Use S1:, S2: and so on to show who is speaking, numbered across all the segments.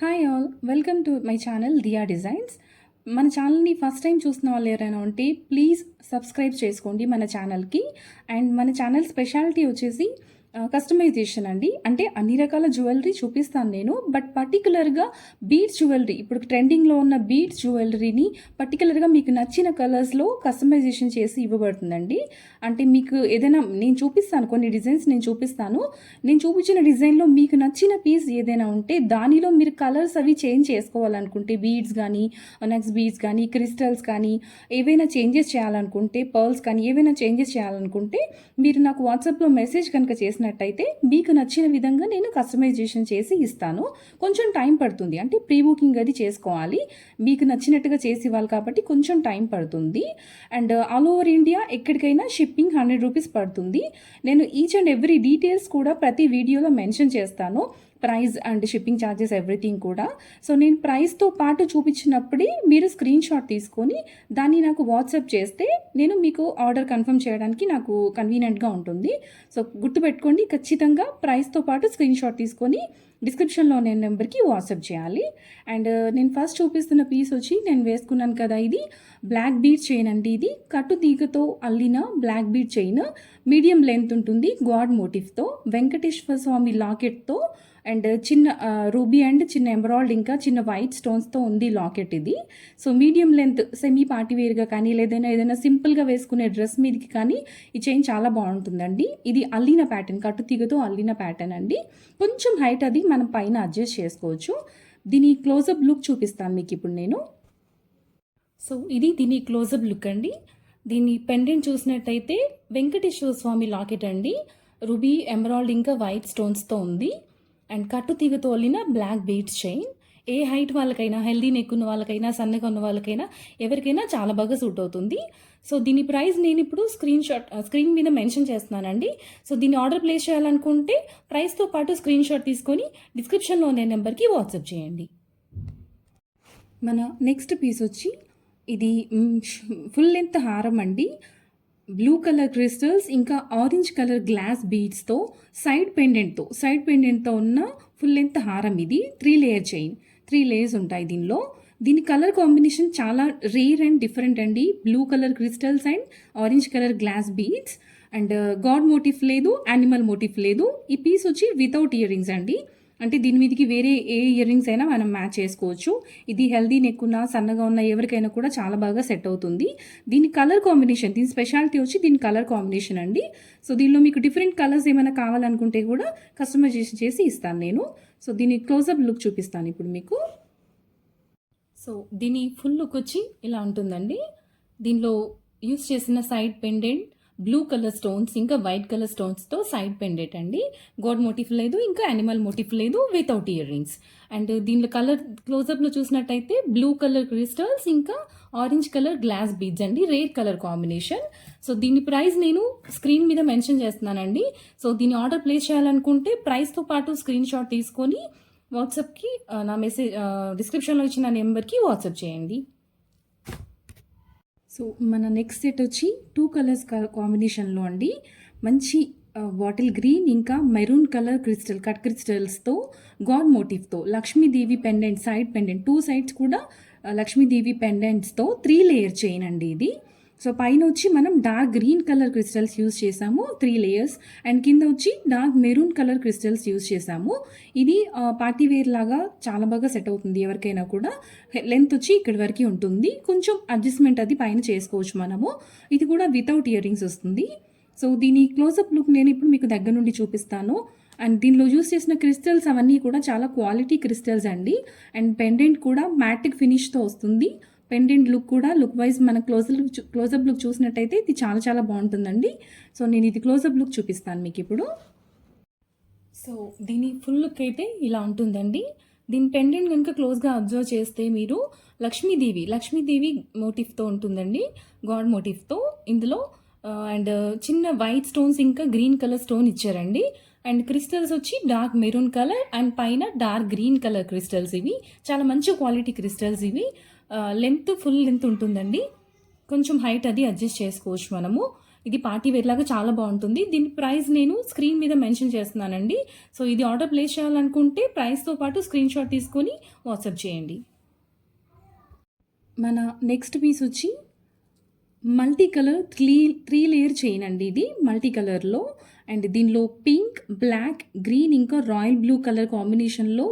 S1: Hi all, welcome to my channel Diya designs. మన ఛానల్ని first time చూసిన వాళ్ళు ఎవరైనా ఉంటే ప్లీజ్ సబ్స్క్రైబ్ చేసుకోండి మన ఛానల్కి. అండ్ మన ఛానల్ స్పెషాలిటీ వచ్చేసి కస్టమైజేషన్ అండి. అంటే అన్ని రకాల జ్యువెలరీ చూపిస్తాను నేను, బట్ పర్టికులర్గా బీడ్స్ జ్యువెలరీ, ఇప్పుడు ట్రెండింగ్లో ఉన్న బీడ్స్ జ్యువెలరీని పర్టికులర్గా మీకు నచ్చిన కలర్స్లో కస్టమైజేషన్ చేసి ఇవ్వబడుతుందండి. అంటే మీకు ఏదైనా నేను చూపిస్తాను, కొన్ని డిజైన్స్ నేను చూపిస్తాను. నేను చూపించిన డిజైన్లో మీకు నచ్చిన పీస్ ఏదైనా ఉంటే దానిలో మీరు కలర్స్ అవి చేంజ్ చేసుకోవాలనుకుంటే, బీడ్స్ కానీ నెక్స్ట్ బీడ్స్ కానీ క్రిస్టల్స్ కానీ ఏవైనా చేంజెస్ చేయాలనుకుంటే, పర్ల్స్ కానీ ఏవైనా చేంజెస్ చేయాలనుకుంటే మీరు నాకు వాట్సాప్లో మెసేజ్ కనుక చేసినట్టయితే మీకు నచ్చిన విధంగా నేను కస్టమైజేషన్ చేసి ఇస్తాను. కొంచెం టైం పడుతుంది, అంటే ప్రీ బుకింగ్ అది చేసుకోవాలి. మీకు నచ్చినట్టుగా చేసి ఇవ్వాలి కాబట్టి కొంచెం టైం పడుతుంది. అండ్ ఆల్ ఓవర్ ఇండియా ఎక్కడికైనా షిప్పింగ్ 100 రూపీస్ పడుతుంది. నేను ఈచ్ అండ్ ఎవ్రీ డీటెయిల్స్ కూడా ప్రతి వీడియోలో మెన్షన్ చేస్తాను, price and shipping charges everything కూడా. సో నేను ప్రైస్తో పాటు చూపించినప్పుడే మీరు స్క్రీన్ షాట్ తీసుకొని దాన్ని నాకు వాట్సాప్ చేస్తే నేను మీకు ఆర్డర్ కన్ఫర్మ్ చేయడానికి నాకు కన్వీనియంట్గా ఉంటుంది. సో గుర్తుపెట్టుకోండి, ఖచ్చితంగా ప్రైస్తో పాటు స్క్రీన్ షాట్ తీసుకొని డిస్క్రిప్షన్లో నేను నెంబర్కి వాట్సాప్ చేయాలి. అండ్ నేను ఫస్ట్ చూపిస్తున్న పీస్ వచ్చి నేను వేసుకున్నాను కదా, ఇది బ్లాక్ బీడ్ చైన్ అండి. ఇది కట్టు తీగతో అల్లిన black bead chain, medium length ఉంటుంది, గాడ్ మోటివ్తో, వెంకటేశ్వర స్వామి లాకెట్తో అండ్ చిన్న రూబీ అండ్ చిన్న ఎంబ్రాయిడ్ ఇంకా చిన్న వైట్ స్టోన్స్తో ఉంది లాకెట్ ఇది. So medium length semi party వేర్గా కానీ ఏదైనా సింపుల్గా వేసుకునే డ్రెస్ మీదకి కానీ ఈ చైన్ చాలా బాగుంటుందండి. ఇది అల్లిన ప్యాటర్న్, కట్టుతీగతో అల్లిన ప్యాటర్న్ అండి. కొంచెం హైట్ అది మనం పైన అడ్జస్ట్ చేసుకోవచ్చు. దీని క్లోజప్ లుక్ చూపిస్తాను మీకు ఇప్పుడు నేను. సో ఇది దీని క్లోజప్ లుక్ అండి. దీని పెండెంట్ చూసినట్టయితే వెంకటేశ్వర స్వామి లాకెట్ అండి, రూబీ ఎంబ్రాయిడ్ ఇంకా వైట్ స్టోన్స్తో ఉంది. అండ్ కట్టు తీగతో అల్లిన బ్లాక్ బీడ్స్ చైన్. ఏ హైట్ వాళ్ళకైనా, హెల్దీ నెక్ ఉన్న వాళ్ళకైనా, సన్నగా ఉన్న వాళ్ళకైనా, ఎవరికైనా చాలా బాగా సూట్ అవుతుంది. సో దీని ప్రైస్ నేను ఇప్పుడు స్క్రీన్ మీద మెన్షన్ చేస్తున్నానండి. సో దీన్ని ఆర్డర్ ప్లేస్ చేయాలనుకుంటే ప్రైస్తో పాటు స్క్రీన్ షాట్ తీసుకొని డిస్క్రిప్షన్లో ఉన్న నెంబర్కి వాట్సాప్ చేయండి. మన నెక్స్ట్ పీస్ వచ్చి ఇది ఫుల్ లెంత్ హారం అండి. బ్లూ కలర్ క్రిస్టల్స్ ఇంకా ఆరెంజ్ కలర్ గ్లాస్ బీడ్స్తో సైడ్ పెండెంట్తో ఉన్న ఫుల్ లెంత్ హారం. ఇది 3 లేయర్ చైన్, 3 లేయర్స్ ఉంటాయి దీనిలో. దీని కలర్ కాంబినేషన్ చాలా రేర్ అండ్ డిఫరెంట్ అండి. Blue colour crystals and orange colour glass beads. And God motif లేదు, యానిమల్ మోటిఫ్ లేదు. ఈ పీస్ వచ్చి వితౌట్ ఇయర్ రింగ్స్ అండి. అంటే దీని మీదకి వేరే ఏ ఇయర్ రింగ్స్ అయినా మనం మ్యాచ్ చేసుకోవచ్చు. ఇది హెల్దీ నెక్ ఉన్న, సన్నగా ఉన్న ఎవరికైనా కూడా చాలా బాగా సెట్ అవుతుంది. దీని కలర్ కాంబినేషన్, దీని స్పెషాలిటీ వచ్చి దీని కలర్ కాంబినేషన్ అండి. సో దీనిలో మీకు డిఫరెంట్ కలర్స్ ఏమైనా కావాలనుకుంటే కూడా కస్టమైజేషన్ చేసి ఇస్తాను నేను. సో దీని క్లోజప్ లుక్ చూపిస్తాను ఇప్పుడు మీకు. సో దీని ఫుల్ లుక్ వచ్చి ఇలా ఉంటుందండి. దీనిలో యూస్ చేసిన side pendant blue colour stones ఇంకా వైట్ కలర్ స్టోన్స్తో సైడ్ పెండెంట్ అండి. గాడ్ మోటిఫ్ లేదు, ఇంకా యానిమల్ మోటిఫ్ లేదు, వితౌట్ ఇయర్ రింగ్స్. అండ్ దీనిలో కలర్ క్లోజప్లో చూసినట్టయితే బ్లూ కలర్ క్రిస్టల్స్ ఇంకా ఆరెంజ్ కలర్ గ్లాస్ బీడ్స్ అండి, రేర్ కలర్ కాంబినేషన్. సో దీని ప్రైస్ నేను స్క్రీన్ మీద మెన్షన్ చేస్తున్నానండి. సో దీన్ని ఆర్డర్ ప్లేస్ చేయాలనుకుంటే ప్రైస్తో పాటు స్క్రీన్ షాట్ తీసుకొని వాట్సాప్కి నా మెసేజ్ డిస్క్రిప్షన్లో ఇచ్చిన నెంబర్కి వాట్సాప్ చేయండి. సో మన నెక్స్ట్ సెట్ వచ్చి 2 కలర్స్ కాంబినేషన్లో అండి. మంచి బాటిల్ గ్రీన్ ఇంకా మెరూన్ కలర్ కట్ క్రిస్టల్స్తో గాడ్ మోటివ్తో Lakshmidevi pendant, side pendant 2 sides కూడా లక్ష్మీదేవి పెండెంట్స్తో 3 లేయర్ చైన్ అండి ఇది. సో పైన వచ్చి మనం dark green colour crystals use చేసాము 3 లేయర్స్. అండ్ కింద వచ్చి dark maroon colour crystals use చేసాము. ఇది పార్టీ వేర్ లాగా చాలా బాగా సెట్ అవుతుంది ఎవరికైనా కూడా. లెంత్ వచ్చి ఇక్కడి వరకు ఉంటుంది, కొంచెం అడ్జస్ట్మెంట్ అది పైన చేసుకోవచ్చు మనము. ఇది కూడా వితౌట్ ఇయర్ రింగ్స్ వస్తుంది. సో దీని క్లోజప్ లుక్ నేను ఇప్పుడు మీకు దగ్గర నుండి చూపిస్తాను. అండ్ దీనిలో యూస్ చేసిన క్రిస్టల్స్ అవన్నీ కూడా చాలా క్వాలిటీ క్రిస్టల్స్ అండి. అండ్ పెండెంట్ కూడా మ్యాటిక్ ఫినిష్తో వస్తుంది. పెండెంట్ లుక్ కూడా లుక్ వైజ్ మన క్లోజప్ లుక్ చూసినట్టయితే ఇది చాలా చాలా బాగుంటుందండి. సో నేను ఇది క్లోజప్ లుక్ చూపిస్తాను మీకు ఇప్పుడు. సో దీని ఫుల్ లుక్ అయితే ఇలా ఉంటుందండి. దీని పెండెంట్ కనుక క్లోజ్గా అబ్జర్వ్ చేస్తే మీరు లక్ష్మీదేవి మోటిఫ్తో ఉంటుందండి, గాడ్ మోటిఫ్తో ఇందులో. అండ్ చిన్న వైట్ స్టోన్స్ ఇంకా గ్రీన్ కలర్ స్టోన్ ఇచ్చారండి. అండ్ క్రిస్టల్స్ వచ్చి డార్క్ మెరూన్ కలర్ అండ్ పైన డార్క్ గ్రీన్ కలర్ క్రిస్టల్స్. ఇవి చాలా మంచి క్వాలిటీ క్రిస్టల్స్ ఇవి. లెంత్ ఫుల్ లెంత్ ఉంటుందండి, కొంచెం హైట్ అది అడ్జస్ట్ చేసుకోవచ్చు మనము. ఇది పార్టీ వేర్ లాగా చాలా బాగుంటుంది. దీని ప్రైస్ నేను స్క్రీన్ మీద మెన్షన్ చేస్తున్నానండి. సో ఇది ఆర్డర్ ప్లేస్ చేయాలనుకుంటే ప్రైస్తో పాటు స్క్రీన్ షాట్ తీసుకొని వాట్సాప్ చేయండి. మన నెక్స్ట్ పీస్ వచ్చి multi colour three layer chain అండి. ఇది మల్టీ కలర్లో అండ్ దీనిలో పింక్, బ్లాక్, గ్రీన్ ఇంకా రాయల్ బ్లూ కలర్ కాంబినేషన్లో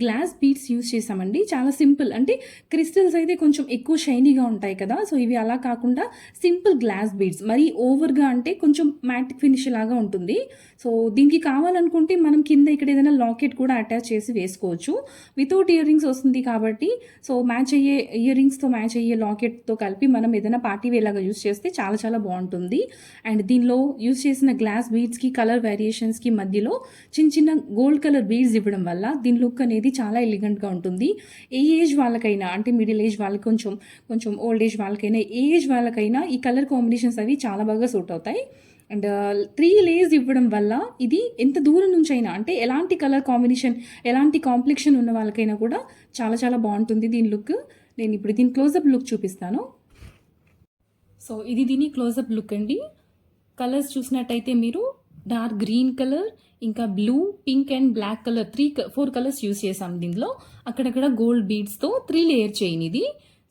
S1: గ్లాస్ బీడ్స్ యూస్ చేసామండి. చాలా సింపుల్, అంటే క్రిస్టల్స్ అయితే కొంచెం ఎక్కువ షైనీగా ఉంటాయి కదా, సో ఇవి అలా కాకుండా సింపుల్ గ్లాస్ బీడ్స్, మరీ ఓవర్గా అంటే కొంచెం మ్యాట్ ఫినిష్ లాగా ఉంటుంది. సో దీనికి కావాలనుకుంటే మనం కింద ఇక్కడ ఏదైనా లాకెట్ కూడా అటాచ్ చేసి వేసుకోవచ్చు. వితౌట్ ఇయర్ రింగ్స్ వస్తుంది కాబట్టి సో మ్యాచ్ అయ్యే ఇయర్ రింగ్స్తో మ్యాచ్ అయ్యే లాకెట్తో కలిపి మనం ఏదైనా పార్టీ వేలాగా యూస్ చేస్తే చాలా చాలా బాగుంటుంది. అండ్ దీనిలో యూస్ చేసిన గ్లాస్ బీడ్స్కి కలర్ వేరియేషన్స్కి మధ్యలో చిన్న చిన్న గోల్డ్ కలర్ బీడ్స్ ఇవ్వడం వల్ల దీని లుక్ అనేది చాలా ఎలిగెంట్గా ఉంటుంది. ఏ ఏజ్ వాళ్ళకైనా, అంటే మిడిల్ ఏజ్ వాళ్ళకి, కొంచెం ఓల్డ్ ఏజ్ వాళ్ళకైనా, ఏ ఏజ్ వాళ్ళకైనా ఈ కలర్ కాంబినేషన్స్ అవి చాలా బాగా సూట్ అవుతాయి. అండ్ 3 లేయర్స్ ఇవ్వడం వల్ల ఇది ఎంత దూరం నుంచి అయినా, అంటే ఎలాంటి కలర్ కాంబినేషన్, ఎలాంటి కాంప్లెక్షన్ ఉన్న వాళ్ళకైనా కూడా చాలా చాలా బాగుంటుంది దీని లుక్. నేను ఇప్పుడు దీని క్లోజప్ లుక్ చూపిస్తాను. సో ఇది దీని క్లోజప్ లుక్ అండి. కలర్స్ చూసినట్టయితే మీరు డార్క్ గ్రీన్ కలర్, ఇంకా blue, pink and black colour 4 colours use చేసాం దీనిలో. అక్కడక్కడ గోల్డ్ బీడ్స్తో 3 లేయర్ చైన్ ఇది.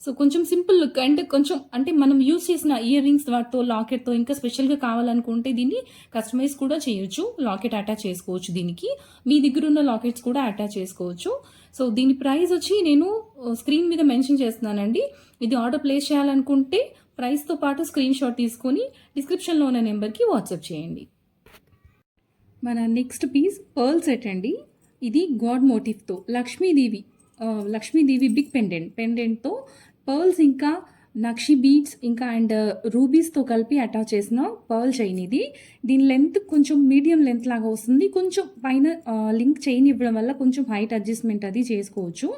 S1: సో కొంచెం సింపుల్ లుక్ అండ్ కొంచెం అంటే మనం యూస్ చేసిన ఇయర్ రింగ్స్ వాటితో, లాకెట్తో ఇంకా స్పెషల్గా కావాలనుకుంటే దీన్ని కస్టమైజ్ కూడా చేయొచ్చు. లాకెట్ అటాచ్ చేసుకోవచ్చు, దీనికి మీ దగ్గర ఉన్న లాకెట్స్ కూడా అటాచ్ చేసుకోవచ్చు. సో దీని ప్రైస్ వచ్చి నేను స్క్రీన్ మీద మెన్షన్ చేస్తున్నానండి. ఇది ఆర్డర్ ప్లేస్ చేయాలనుకుంటే ప్రైస్తో పాటు స్క్రీన్ షాట్ తీసుకొని డిస్క్రిప్షన్లో ఉన్న నెంబర్కి వాట్సాప్ చేయండి. మన నెక్స్ట్ పీస్ పర్ల్ సెట్ అండి. ఇది గాడ్ మోటివ్తో లక్ష్మీదేవి బిగ్ పెండెంట్తో పర్ల్స్ ఇంకా నక్షి బీడ్స్ ఇంకా అండ్ రూబీస్తో కలిపి అటాచ్ చేసిన పర్ల్ చైన్ ఇది. దీని లెంత్ కొంచెం మీడియం లెంత్ లాగా వస్తుంది. కొంచెం పైన లింక్ చైన్ ఇవ్వడం వల్ల కొంచెం హైట్ అడ్జస్ట్మెంట్ అది చేసుకోవచ్చు.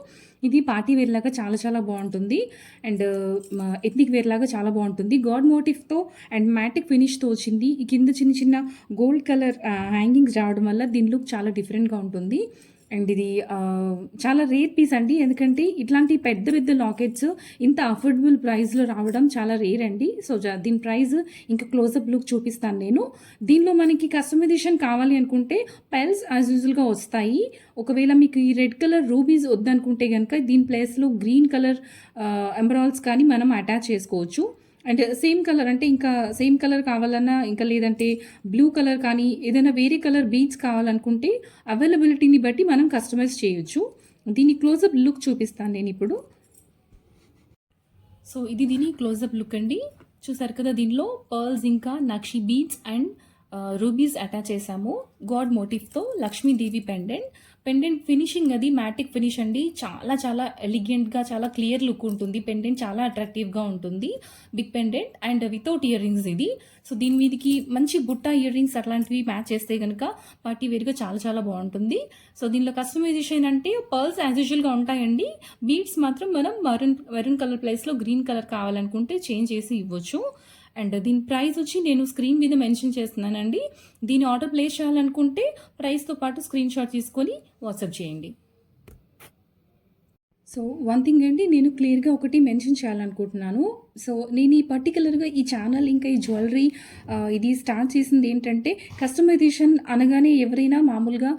S1: ఇది పార్టీ వేర్ లాగా చాలా చాలా బాగుంటుంది అండ్ ఎథ్నిక్ వేర్ లాగా చాలా బాగుంటుంది. గాడ్ మోటివ్తో అండ్ మ్యాటిక్ ఫినిష్తో వచ్చింది. ఈ కింద చిన్న చిన్న గోల్డ్ కలర్ హ్యాంగింగ్స్ రావడం వల్ల దీని లుక్ చాలా డిఫరెంట్గా ఉంటుంది. అండ్ ఇది చాలా రేర్ పీస్ అండి, ఎందుకంటే ఇట్లాంటి పెద్ద పెద్ద లాకెట్స్ ఇంత అఫోర్డబుల్ ప్రైస్లో రావడం చాలా రేర్ అండి. సో దీని ప్రైస్ ఇంకా క్లోజప్ లుక్ చూపిస్తాను నేను. దీనిలో మనకి కస్టమైజేషన్ కావాలి అనుకుంటే పెల్స్ యాజ్ యూజువల్గా వస్తాయి. ఒకవేళ మీకు ఈ రెడ్ కలర్ రూబీస్ వద్దనుకుంటే కనుక దీని ప్లేస్లో గ్రీన్ కలర్ ఎంబ్రాయిడ్స్ కానీ మనం అటాచ్ చేసుకోవచ్చు. అండ్ సేమ్ కలర్, అంటే ఇంకా సేమ్ కలర్ కావాలన్నా, ఇంకా లేదంటే బ్లూ కలర్ కానీ ఏదైనా వేరే కలర్ బీడ్స్ కావాలనుకుంటే అవైలబిలిటీని బట్టి మనం కస్టమైజ్ చేయొచ్చు. దీని క్లోజప్ లుక్ చూపిస్తాను నేను ఇప్పుడు. సో ఇది దీని క్లోజప్ లుక్ అండి. చూసారు కదా, దీనిలో పర్ల్స్ ఇంకా నక్షి బీడ్స్ అండ్ రూబీస్ అటాచ్ చేసాము. గాడ్ మోటివ్తో లక్ష్మీదేవి పెండెంట్ ఫినిషింగ్ అది మ్యాటిక్ ఫినిష్ అండి. చాలా చాలా ఎలిగెంట్గా, చాలా క్లియర్ లుక్ ఉంటుంది. పెండెంట్ చాలా అట్రాక్టివ్గా ఉంటుంది. Big pendant and without earrings ఇది. సో దీని మీదకి మంచి బుట్ట ఇయర్ రింగ్స్ అట్లాంటివి మ్యాచ్ చేస్తే కనుక పార్టీ వేర్గా చాలా చాలా బాగుంటుంది. సో దీనిలో కస్టమైజేషన్ అంటే పర్ల్స్ యాజ్ యూజువల్గా ఉంటాయండి. బీడ్స్ మాత్రం మనం మెరూన్ కలర్ ప్లేస్లో గ్రీన్ కలర్ కావాలనుకుంటే చేంజ్ చేసి ఇవ్వచ్చు. అండ్ దీని ప్రైస్ వచ్చి నేను స్క్రీన్ మీద మెన్షన్ చేస్తున్నానండి. దీని ఆర్డర్ ప్లేస్ చేయాలనుకుంటే ప్రైస్తో పాటు స్క్రీన్ షాట్ తీసుకొని వాట్సాప్ చేయండి. సో వన్ థింగ్ అండి, నేను క్లియర్గా ఒకటి మెన్షన్ చేయాలనుకుంటున్నాను. సో నేను ఈ పర్టికులర్గా ఈ ఛానల్ ఇంకా ఈ జ్యువెలరీ ఇది స్టార్ట్ చేసింది ఏంటంటే, కస్టమైజేషన్ అనగానే ఎవరైనా మామూలుగా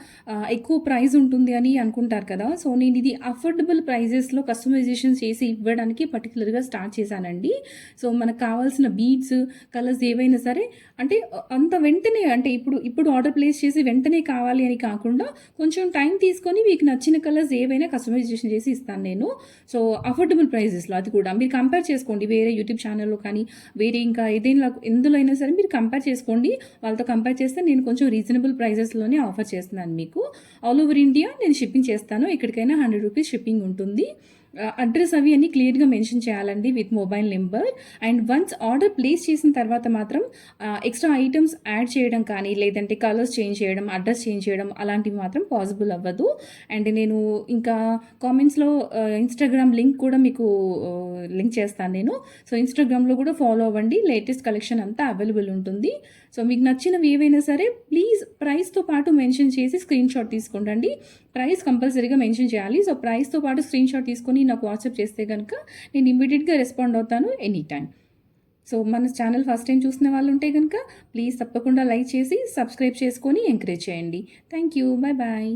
S1: ఎక్కువ ప్రైస్ ఉంటుంది అని అనుకుంటారు కదా. సో నేను ఇది అఫోర్డబుల్ ప్రైజెస్లో కస్టమైజేషన్ చేసి ఇవ్వడానికి పర్టికులర్గా స్టార్ట్ చేశానండి. సో మనకు కావాల్సిన బీడ్స్, కలర్స్ ఏవైనా సరే, అంటే అంత వెంటనే, అంటే ఇప్పుడు ఆర్డర్ ప్లేస్ చేసి వెంటనే కావాలి అని కాకుండా కొంచెం టైం తీసుకొని మీకు నచ్చిన కలర్స్ ఏవైనా కస్టమైజేషన్ చేసి ఇస్తాను నేను. సో అఫోర్డబుల్ ప్రైజెస్లో, అది కూడా మీరు కంపేర్ చేసుకోండి వేరే యూట్యూబ్ ఛానల్లో కానీ వేరే ఇంకా ఏదైనా ఎందులో అయినా సరే మీరు కంపేర్ చేసుకోండి. వాళ్ళతో కంపేర్ చేస్తే నేను కొంచెం రీజనబుల్ ప్రైజెస్లోనే ఆఫర్ చేస్తున్నాను మీకు. ఆల్ ఓవర్ ఇండియా నేను షిప్పింగ్ చేస్తాను. ఎక్కడికైనా 100 రూపీస్ షిప్పింగ్ ఉంటుంది. అడ్రస్ అవి అన్నీ క్లియర్గా మెన్షన్ చేయాలండి with mobile number. And once order place చేసిన తర్వాత మాత్రం ఎక్స్ట్రా ఐటమ్స్ యాడ్ చేయడం కానీ, లేదంటే కలర్స్ చేంజ్ చేయడం, అడ్రస్ చేంజ్ చేయడం అలాంటివి మాత్రం పాసిబుల్ అవ్వదు. అండ్ నేను ఇంకా కామెంట్స్లో ఇన్స్టాగ్రామ్ లింక్ కూడా మీకు లింక్ చేస్తాను నేను. సో ఇన్స్టాగ్రామ్లో కూడా ఫాలో అవ్వండి, లేటెస్ట్ కలెక్షన్ అంతా అవైలబుల్ ఉంటుంది. సో మీకు నచ్చినవి ఏవైనా సరే ప్లీజ్ ప్రైస్తో పాటు మెన్షన్ చేసి స్క్రీన్ షాట్ తీసుకోండి. ప్రైస్ కంపల్సరీగా మెన్షన్ చేయాలి. సో ప్రైస్తో పాటు స్క్రీన్ షాట్ తీసుకొని నాకు వాట్సాప్ చేస్తే కనుక నేను ఇమ్మీడియట్గా రెస్పాండ్ అవుతాను ఎనీ టైం. సో మన ఛానల్ ఫస్ట్ టైం చూసిన వాళ్ళు ఉంటే కనుక ప్లీజ్ తప్పకుండా లైక్ చేసి సబ్స్క్రైబ్ చేసుకొని ఎంకరేజ్ చేయండి. Thank you. Bye bye.